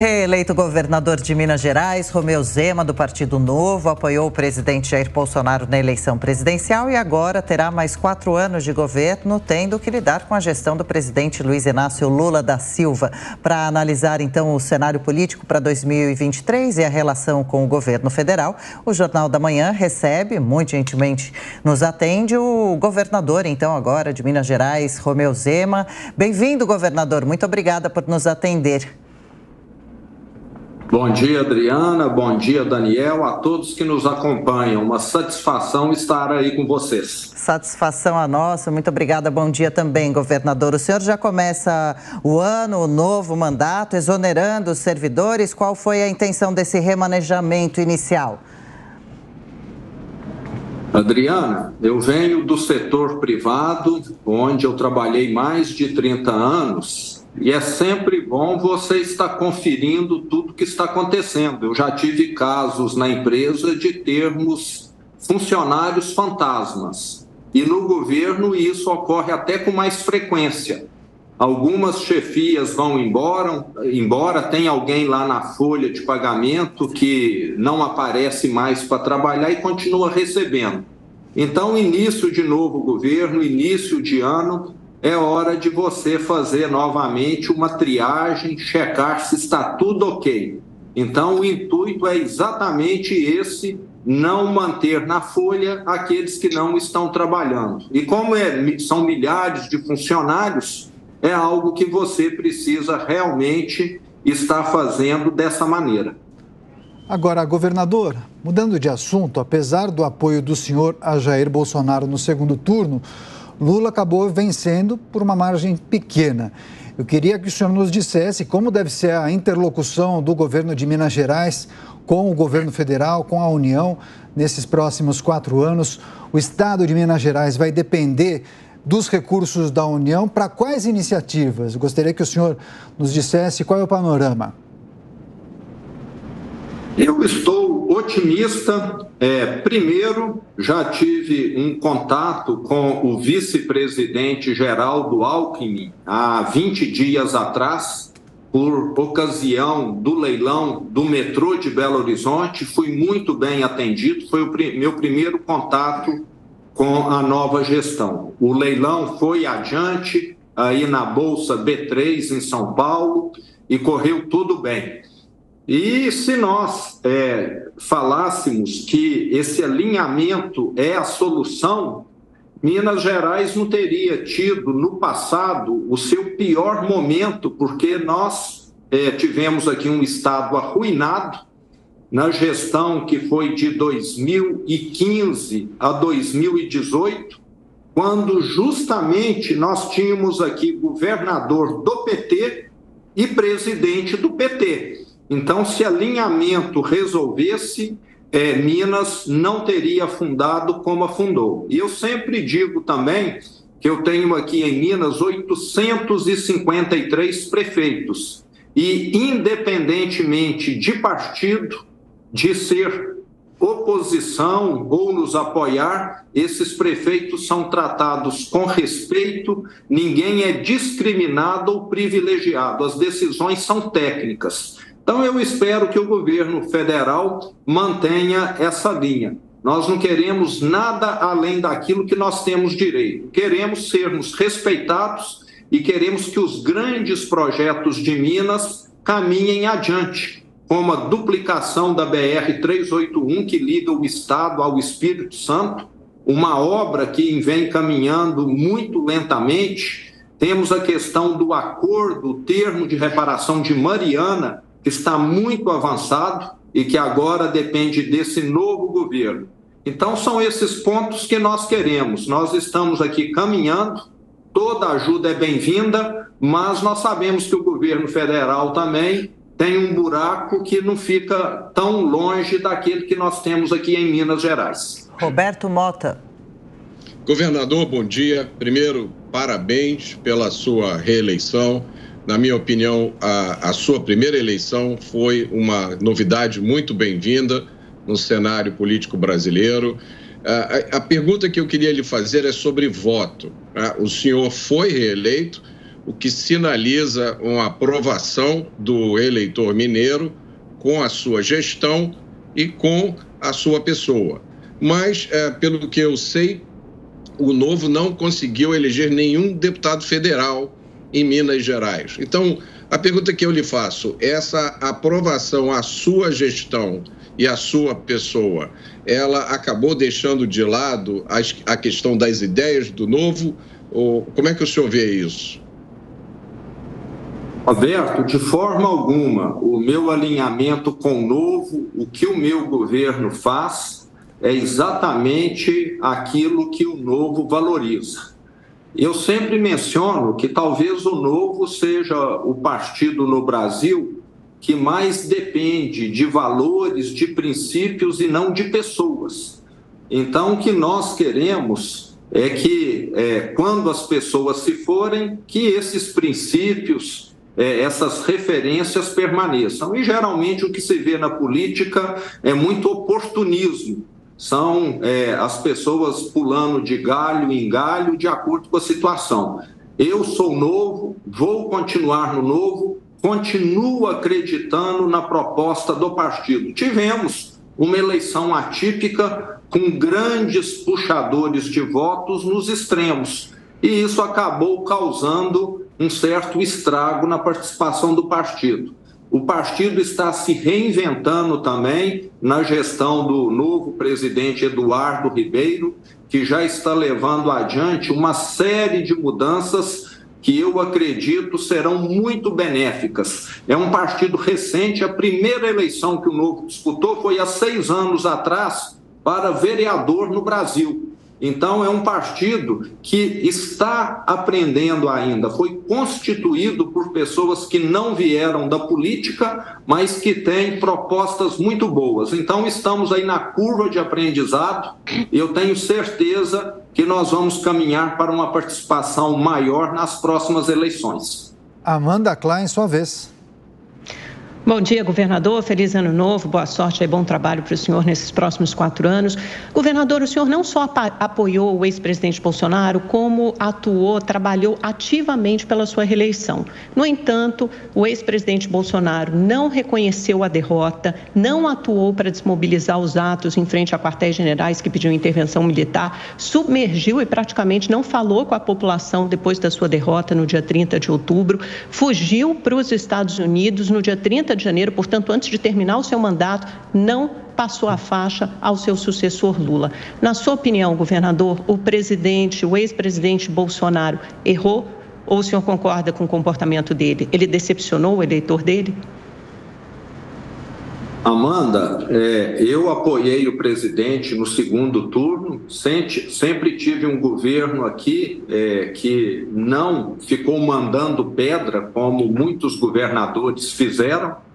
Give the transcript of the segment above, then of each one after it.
Reeleito governador de Minas Gerais, Romeu Zema, do Partido Novo, apoiou o presidente Jair Bolsonaro na eleição presidencial e agora terá mais 4 anos de governo, tendo que lidar com a gestão do presidente Luiz Inácio Lula da Silva. Para analisar, então, o cenário político para 2023 e a relação com o governo federal, o Jornal da Manhã recebe, muito gentilmente nos atende, o governador, então, agora de Minas Gerais, Romeu Zema. Bem-vindo, governador. Muito obrigada por nos atender. Bom dia, Adriana. Bom dia, Daniel. A todos que nos acompanham. Uma satisfação estar aí com vocês. Satisfação a nossa. Muito obrigada. Bom dia também, governador. O senhor já começa o ano, o novo mandato, exonerando os servidores. Qual foi a intenção desse remanejamento inicial? Adriana, eu venho do setor privado, onde eu trabalhei mais de 30 anos. E é sempre bom você estar conferindo tudo que está acontecendo. Eu já tive casos na empresa de termos funcionários fantasmas. E no governo isso ocorre até com mais frequência. Algumas chefias vão embora, tem alguém lá na folha de pagamento que não aparece mais para trabalhar e continua recebendo. Então, início de novo governo, início de ano, é hora de você fazer novamente uma triagem, checar se está tudo ok. Então, o intuito é exatamente esse, não manter na folha aqueles que não estão trabalhando. E como são milhares de funcionários, é algo que você precisa realmente estar fazendo dessa maneira. Agora, governador, mudando de assunto, apesar do apoio do senhor a Jair Bolsonaro no segundo turno, Lula acabou vencendo por uma margem pequena. Eu queria que o senhor nos dissesse como deve ser a interlocução do governo de Minas Gerais com o governo federal, com a União, nesses próximos 4 anos. O estado de Minas Gerais vai depender dos recursos da União. Para quais iniciativas? Eu gostaria que o senhor nos dissesse qual é o panorama. Eu estou otimista. Primeiro, já tive um contato com o vice-presidente Geraldo Alckmin há 20 dias atrás, por ocasião do leilão do metrô de Belo Horizonte. Fui muito bem atendido, foi o meu primeiro contato com a nova gestão. O leilão foi adiante aí na Bolsa B3 em São Paulo e correu tudo bem. E se nós falássemos que esse alinhamento é a solução, Minas Gerais não teria tido no passado o seu pior momento, porque nós tivemos aqui um estado arruinado na gestão que foi de 2015 a 2018, quando justamente nós tínhamos aqui governador do PT e presidente do PT. Então, se alinhamento resolvesse, Minas não teria afundado como afundou. E eu sempre digo também que eu tenho aqui em Minas 853 prefeitos. E, independentemente de partido, de ser oposição ou nos apoiar, esses prefeitos são tratados com respeito, ninguém é discriminado ou privilegiado, as decisões são técnicas. Então, eu espero que o governo federal mantenha essa linha. Nós não queremos nada além daquilo que nós temos direito. Queremos sermos respeitados e queremos que os grandes projetos de Minas caminhem adiante, como a duplicação da BR-381, que liga o estado ao Espírito Santo, uma obra que vem caminhando muito lentamente. Temos a questão do acordo, o termo de reparação de Mariana, que está muito avançado e que agora depende desse novo governo. Então, são esses pontos que nós queremos. Nós estamos aqui caminhando, toda ajuda é bem-vinda, mas nós sabemos que o governo federal também tem um buraco que não fica tão longe daquele que nós temos aqui em Minas Gerais. Roberto Mota. Governador, bom dia. Primeiro, parabéns pela sua reeleição. Na minha opinião, a sua primeira eleição foi uma novidade muito bem-vinda no cenário político brasileiro. A pergunta que eu queria lhe fazer é sobre voto. O senhor foi reeleito, o que sinaliza uma aprovação do eleitor mineiro com a sua gestão e com a sua pessoa. Mas, pelo que eu sei, o Novo não conseguiu eleger nenhum deputado federal em Minas Gerais. Então, a pergunta que eu lhe faço, essa aprovação à sua gestão e à sua pessoa, ela acabou deixando de lado a questão das ideias do Novo? Ou como é que o senhor vê isso? Roberto, de forma alguma, o meu alinhamento com o Novo, o que o meu governo faz, é exatamente aquilo que o Novo valoriza. Eu sempre menciono que talvez o Novo seja o partido no Brasil que mais depende de valores, de princípios e não de pessoas. Então, o que nós queremos é que, quando as pessoas se forem, que esses princípios, essas referências permaneçam. E, geralmente, o que se vê na política é muito oportunismo. São as pessoas pulando de galho em galho de acordo com a situação. Eu sou novo, vou continuar no Novo, continuo acreditando na proposta do partido. Tivemos uma eleição atípica com grandes puxadores de votos nos extremos. E isso acabou causando um certo estrago na participação do partido. O partido está se reinventando também na gestão do novo presidente Eduardo Ribeiro, que já está levando adiante uma série de mudanças que eu acredito serão muito benéficas. É um partido recente, a primeira eleição que o Novo disputou foi há 6 anos atrás para vereador no Brasil. Então, é um partido que está aprendendo ainda, foi constituído por pessoas que não vieram da política, mas que têm propostas muito boas. Então, estamos aí na curva de aprendizado e eu tenho certeza que nós vamos caminhar para uma participação maior nas próximas eleições. Amanda Klein, sua vez. Bom dia, governador. Feliz ano novo, boa sorte e bom trabalho para o senhor nesses próximos 4 anos. Governador, o senhor não só apoiou o ex-presidente Bolsonaro, como trabalhou ativamente pela sua reeleição. No entanto, o ex-presidente Bolsonaro não reconheceu a derrota, não atuou para desmobilizar os atos em frente a quartéis generais que pediam intervenção militar, submergiu e praticamente não falou com a população depois da sua derrota no dia 30 de outubro, fugiu para os Estados Unidos no dia 30 de janeiro, portanto, antes de terminar o seu mandato, não passou a faixa ao seu sucessor Lula. Na sua opinião, governador, o ex-presidente Bolsonaro errou ou o senhor concorda com o comportamento dele? Ele decepcionou o eleitor dele? Amanda, eu apoiei o presidente no segundo turno, sempre tive um governo aqui que não ficou mandando pedra, como muitos governadores fizeram.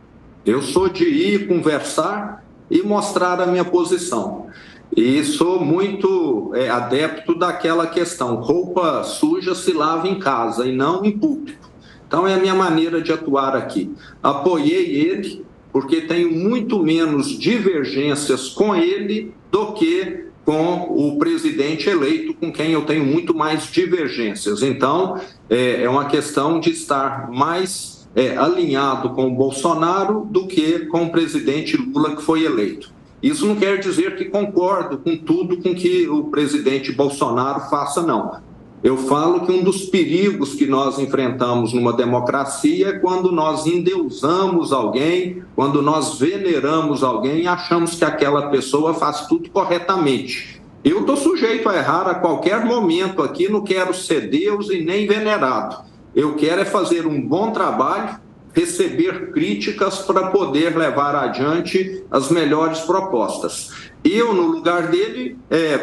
Eu sou de ir conversar e mostrar a minha posição. E sou muito adepto daquela questão, roupa suja se lava em casa e não em público. Então é a minha maneira de atuar aqui. Apoiei ele, porque tenho muito menos divergências com ele do que com o presidente eleito, com quem eu tenho muito mais divergências. Então, é uma questão de estar mais alinhado com o Bolsonaro do que com o presidente Lula, que foi eleito. Isso não quer dizer que concordo com tudo com que o presidente Bolsonaro faça, não. Eu falo que um dos perigos que nós enfrentamos numa democracia é quando nós endeusamos alguém, quando nós veneramos alguém e achamos que aquela pessoa faz tudo corretamente. Eu estou sujeito a errar a qualquer momento aqui, não quero ser Deus e nem venerado. Eu quero é fazer um bom trabalho, receber críticas para poder levar adiante as melhores propostas. Eu, no lugar dele,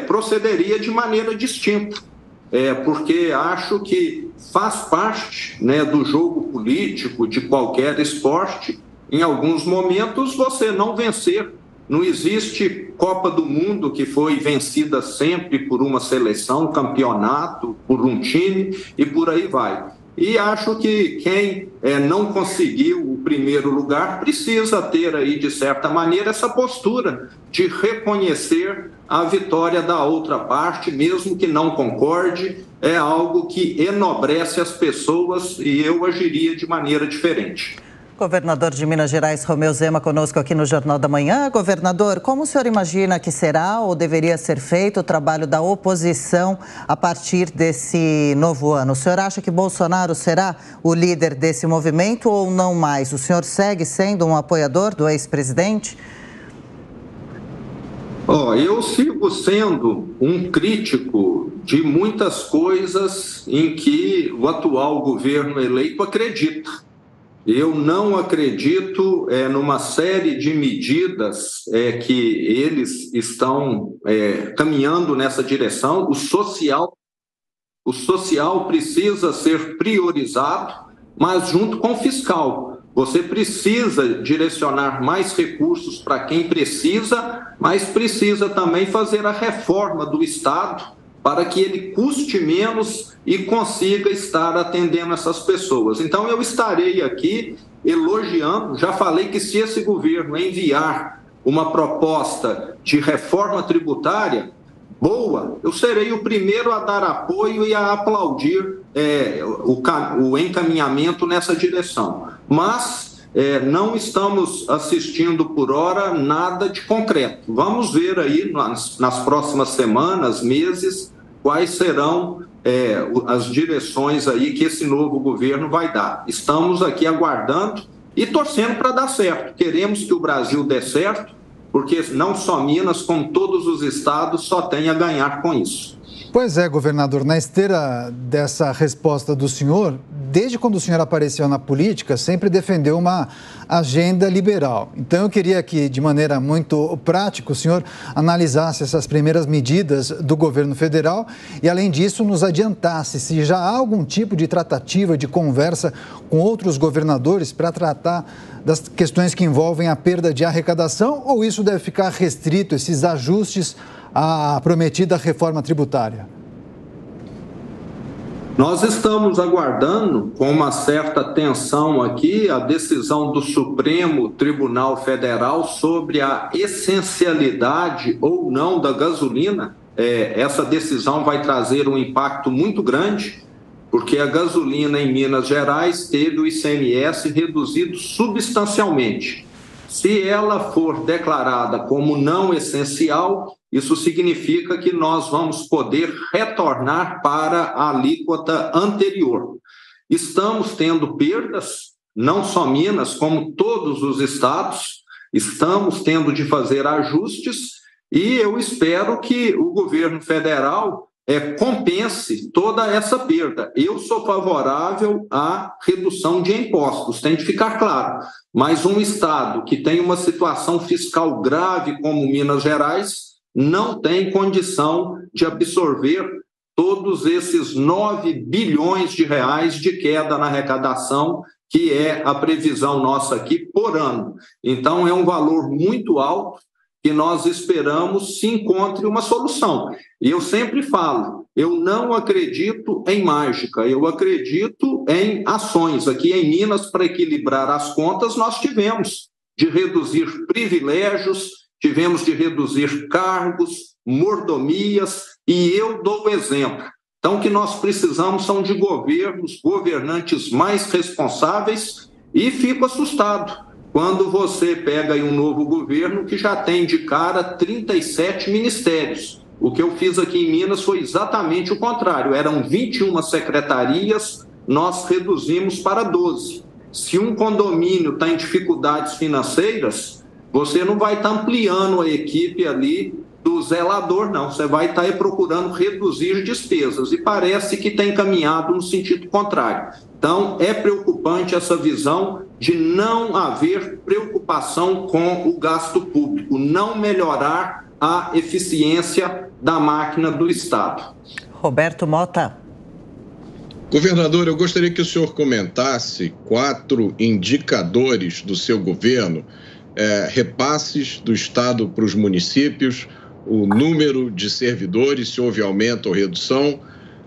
procederia de maneira distinta. Porque acho que faz parte, do jogo político, de qualquer esporte, em alguns momentos você não vencer. Não existe Copa do Mundo que foi vencida sempre por uma seleção, campeonato, por um time e por aí vai. e acho que quem não conseguiu o primeiro lugar precisa ter aí, de certa maneira, essa postura de reconhecer a vitória da outra parte, mesmo que não concorde, é algo que enobrece as pessoas e eu agiria de maneira diferente. Governador de Minas Gerais, Romeu Zema, conosco aqui no Jornal da Manhã. Governador, como o senhor imagina que será ou deveria ser feito o trabalho da oposição a partir desse novo ano? O senhor acha que Bolsonaro será o líder desse movimento ou não mais? O senhor segue sendo um apoiador do ex-presidente? Eu sigo sendo um crítico de muitas coisas em que o atual governo eleito acredita. Eu não acredito numa série de medidas que eles estão caminhando nessa direção. O social precisa ser priorizado, mas junto com o fiscal. Você precisa direcionar mais recursos para quem precisa, mas precisa também fazer a reforma do Estado para que ele custe menos e consiga estar atendendo essas pessoas. Então, eu estarei aqui elogiando, já falei que se esse governo enviar uma proposta de reforma tributária boa, eu serei o primeiro a dar apoio e a aplaudir o encaminhamento nessa direção. Mas não estamos assistindo por hora nada de concreto. Vamos ver aí nas próximas semanas, meses, quais serão as direções aí que esse novo governo vai dar. Estamos aqui aguardando e torcendo para dar certo. Queremos que o Brasil dê certo, porque não só Minas, como todos os estados, só tem a ganhar com isso. Pois é, governador, na esteira dessa resposta do senhor, desde quando o senhor apareceu na política, sempre defendeu uma agenda liberal. Então, eu queria que, de maneira muito prática, o senhor analisasse essas primeiras medidas do governo federal e, além disso, nos adiantasse se já há algum tipo de tratativa, de conversa com outros governadores para tratar das questões que envolvem a perda de arrecadação, ou isso deve ficar restrito, esses ajustes à prometida reforma tributária? Nós estamos aguardando com uma certa tensão aqui a decisão do Supremo Tribunal Federal sobre a essencialidade ou não da gasolina. Essa decisão vai trazer um impacto muito grande, porque a gasolina em Minas Gerais teve o ICMS reduzido substancialmente. Se ela for declarada como não essencial, isso significa que nós vamos poder retornar para a alíquota anterior. Estamos tendo perdas, não só Minas, como todos os estados, estamos tendo de fazer ajustes e eu espero que o governo federal compense toda essa perda. Eu sou favorável à redução de impostos, tem de ficar claro, mas um estado que tem uma situação fiscal grave como Minas Gerais não tem condição de absorver todos esses 9 bilhões de reais de queda na arrecadação, que é a previsão nossa aqui por ano. Então, é um valor muito alto que nós esperamos se encontre uma solução. E eu sempre falo, eu não acredito em mágica, eu acredito em ações. Aqui em Minas, para equilibrar as contas, nós tivemos de reduzir privilégios, tivemos de reduzir cargos, mordomias, e eu dou o exemplo. Então, o que nós precisamos são de governantes mais responsáveis, e fico assustado quando você pega aí um novo governo que já tem de cara 37 ministérios. O que eu fiz aqui em Minas foi exatamente o contrário. Eram 21 secretarias, nós reduzimos para 12. Se um condomínio está em dificuldades financeiras, você não vai estar ampliando a equipe ali do zelador, não. Você vai estar procurando reduzir despesas. E parece que tem caminhado no sentido contrário. Então, é preocupante essa visão de não haver preocupação com o gasto público, não melhorar a eficiência da máquina do Estado. Roberto Mota. Governador, eu gostaria que o senhor comentasse 4 indicadores do seu governo, repasses do Estado para os municípios, o número de servidores, se houve aumento ou redução,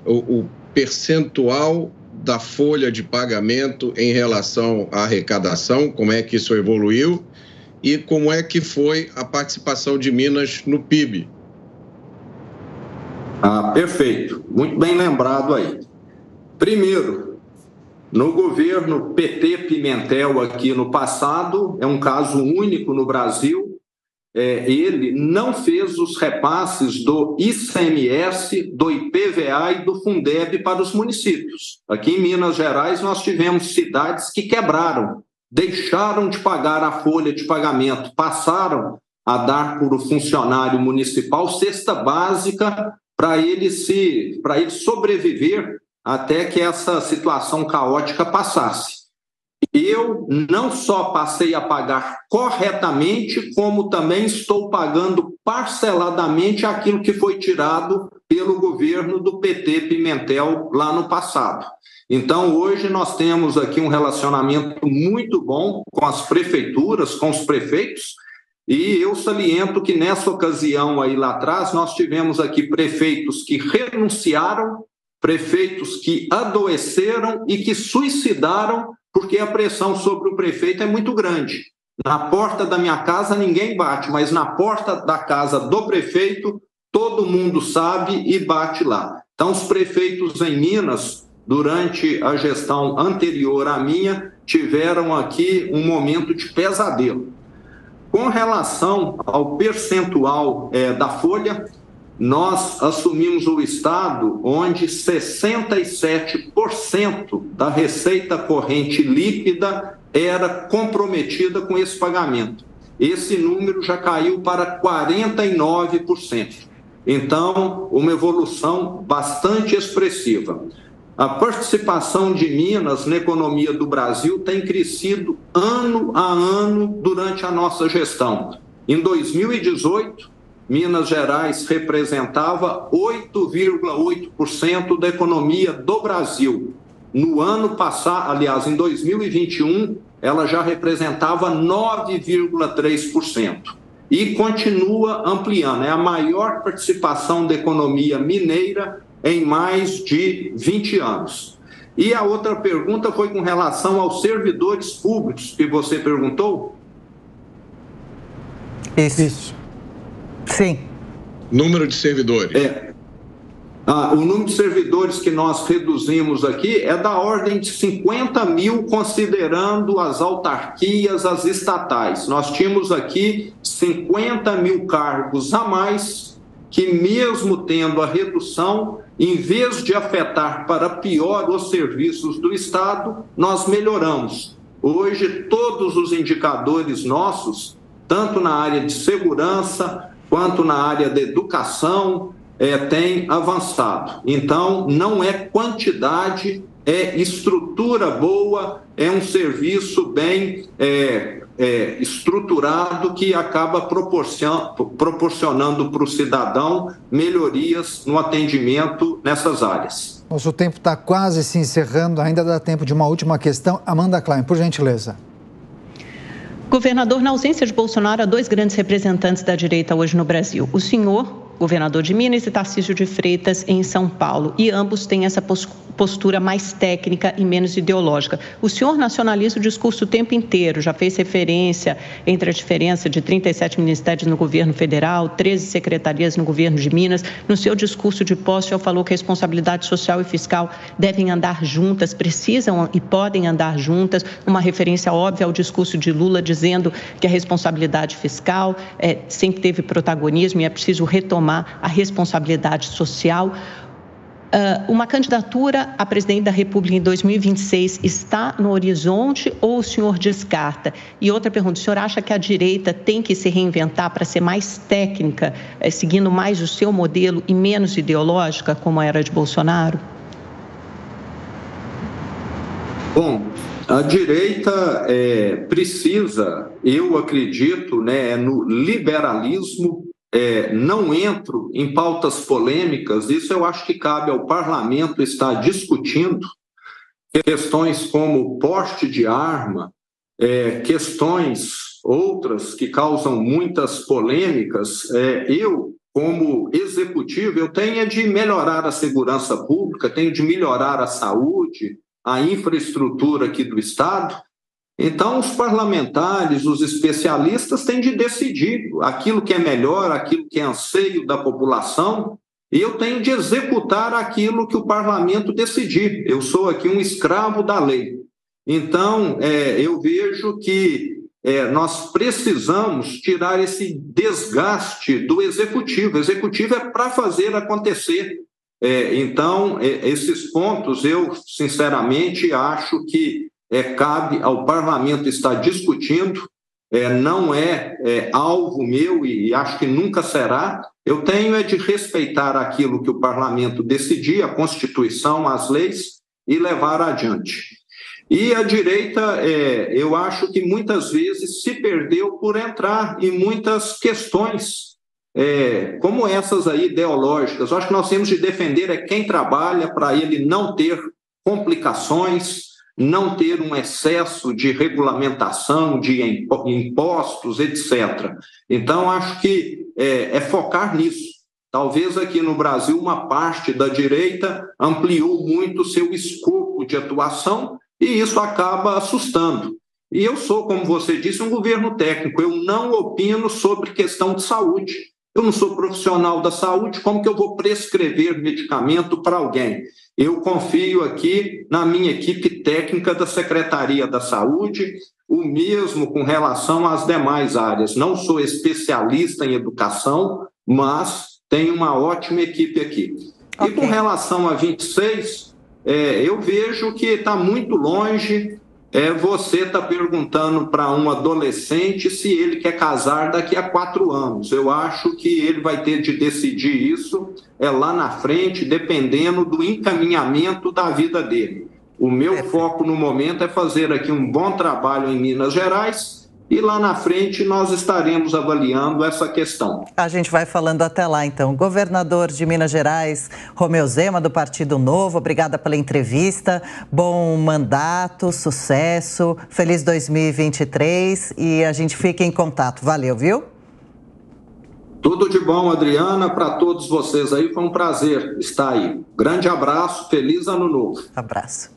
o percentual da folha de pagamento em relação à arrecadação, como é que isso evoluiu e como é que foi a participação de Minas no PIB. Perfeito, muito bem lembrado aí. Primeiro, no governo PT Pimentel aqui no passado, é um caso único no Brasil, ele não fez os repasses do ICMS, do IPVA e do Fundeb para os municípios. Aqui em Minas Gerais nós tivemos cidades que quebraram, deixaram de pagar a folha de pagamento, passaram a dar para o funcionário municipal cesta básica para ele sobreviver até que essa situação caótica passasse. Eu não só passei a pagar corretamente, como também estou pagando parceladamente aquilo que foi tirado pelo governo do PT Pimentel lá no passado. Então, hoje nós temos aqui um relacionamento muito bom com as prefeituras, com os prefeitos, e eu saliento que nessa ocasião aí lá atrás nós tivemos aqui prefeitos que renunciaram, prefeitos que adoeceram e que suicidaram porque a pressão sobre o prefeito é muito grande. Na porta da minha casa ninguém bate, mas na porta da casa do prefeito todo mundo sabe e bate lá. Então os prefeitos em Minas, durante a gestão anterior à minha, tiveram aqui um momento de pesadelo. Com relação ao percentual da folha, nós assumimos o estado onde 67% da receita corrente líquida era comprometida com esse pagamento. Esse número já caiu para 49%. Então, uma evolução bastante expressiva. A participação de Minas na economia do Brasil tem crescido ano a ano durante a nossa gestão. Em 2018, Minas Gerais representava 8,8% da economia do Brasil. No ano passado, aliás, em 2021, ela já representava 9,3%. E continua ampliando. É a maior participação da economia mineira em mais de 20 anos. E a outra pergunta foi com relação aos servidores públicos, que você perguntou? Isso. Sim. Número de servidores. O número de servidores que nós reduzimos aqui é da ordem de 50 mil, considerando as autarquias, as estatais. Nós tínhamos aqui 50 mil cargos a mais, que mesmo tendo a redução, em vez de afetar para pior os serviços do Estado, nós melhoramos. Hoje, todos os indicadores nossos, tanto na área de segurança, quanto na área da educação, têm avançado. Então, não é quantidade, é estrutura boa, é um serviço bem estruturado que acaba proporcionando para o cidadão melhorias no atendimento nessas áreas. Nosso tempo está quase se encerrando, ainda dá tempo de uma última questão. Amanda Klein, por gentileza. Governador, na ausência de Bolsonaro, há dois grandes representantes da direita hoje no Brasil. O senhor, governador de Minas, e Tarcísio de Freitas, em São Paulo. E ambos têm essa postura mais técnica e menos ideológica. O senhor nacionaliza o discurso o tempo inteiro, já fez referência entre a diferença de 37 ministérios no governo federal, 13 secretarias no governo de Minas. No seu discurso de posse, já falou que a responsabilidade social e fiscal devem andar juntas, precisam e podem andar juntas. Uma referência óbvia ao discurso de Lula, dizendo que a responsabilidade fiscal sempre teve protagonismo e é preciso retomar a responsabilidade social. Uma candidatura a presidente da República em 2026 está no horizonte ou o senhor descarta? E outra pergunta, o senhor acha que a direita tem que se reinventar para ser mais técnica, seguindo mais o seu modelo e menos ideológica, como era de Bolsonaro? Bom, a direita precisa, eu acredito, no liberalismo. Não entro em pautas polêmicas, isso eu acho que cabe ao parlamento estar discutindo questões como porte de arma, questões outras que causam muitas polêmicas. Eu, como executivo, eu tenho de melhorar a segurança pública, tenho de melhorar a saúde, a infraestrutura aqui do Estado. Então, os parlamentares, os especialistas têm de decidir aquilo que é melhor, aquilo que é anseio da população, e eu tenho de executar aquilo que o parlamento decidir. Eu sou aqui um escravo da lei. Então, eu vejo que nós precisamos tirar esse desgaste do executivo. O executivo é para fazer acontecer. Então, esses pontos, eu, sinceramente, acho que cabe ao parlamento estar discutindo, não é alvo meu e acho que nunca será. Eu tenho de respeitar aquilo que o parlamento decidir, a Constituição, as leis, e levar adiante. E a direita, eu acho que muitas vezes se perdeu por entrar em muitas questões, como essas aí ideológicas. Eu acho que nós temos de defender quem trabalha para ele não ter complicações, não ter um excesso de regulamentação, de impostos, etc. Então, acho que é focar nisso. Talvez aqui no Brasil uma parte da direita ampliou muito o seu escopo de atuação e isso acaba assustando. E eu sou, como você disse, um governo técnico. Eu não opino sobre questão de saúde. Eu não sou profissional da saúde, como que eu vou prescrever medicamento para alguém? Eu confio aqui na minha equipe técnica da Secretaria da Saúde, o mesmo com relação às demais áreas. Não sou especialista em educação, mas tenho uma ótima equipe aqui. Okay. E com relação a 26, eu vejo que está muito longe. Você está perguntando para um adolescente se ele quer casar daqui a 4 anos. Eu acho que ele vai ter de decidir isso lá na frente, dependendo do encaminhamento da vida dele. O meu foco no momento é fazer aqui um bom trabalho em Minas Gerais e lá na frente nós estaremos avaliando essa questão. A gente vai falando até lá, então. Governador de Minas Gerais, Romeu Zema, do Partido Novo, obrigada pela entrevista. Bom mandato, sucesso, feliz 2023 e a gente fica em contato. Valeu, viu? Tudo de bom, Adriana, para todos vocês aí. Foi um prazer estar aí. Grande abraço, feliz ano novo. Abraço.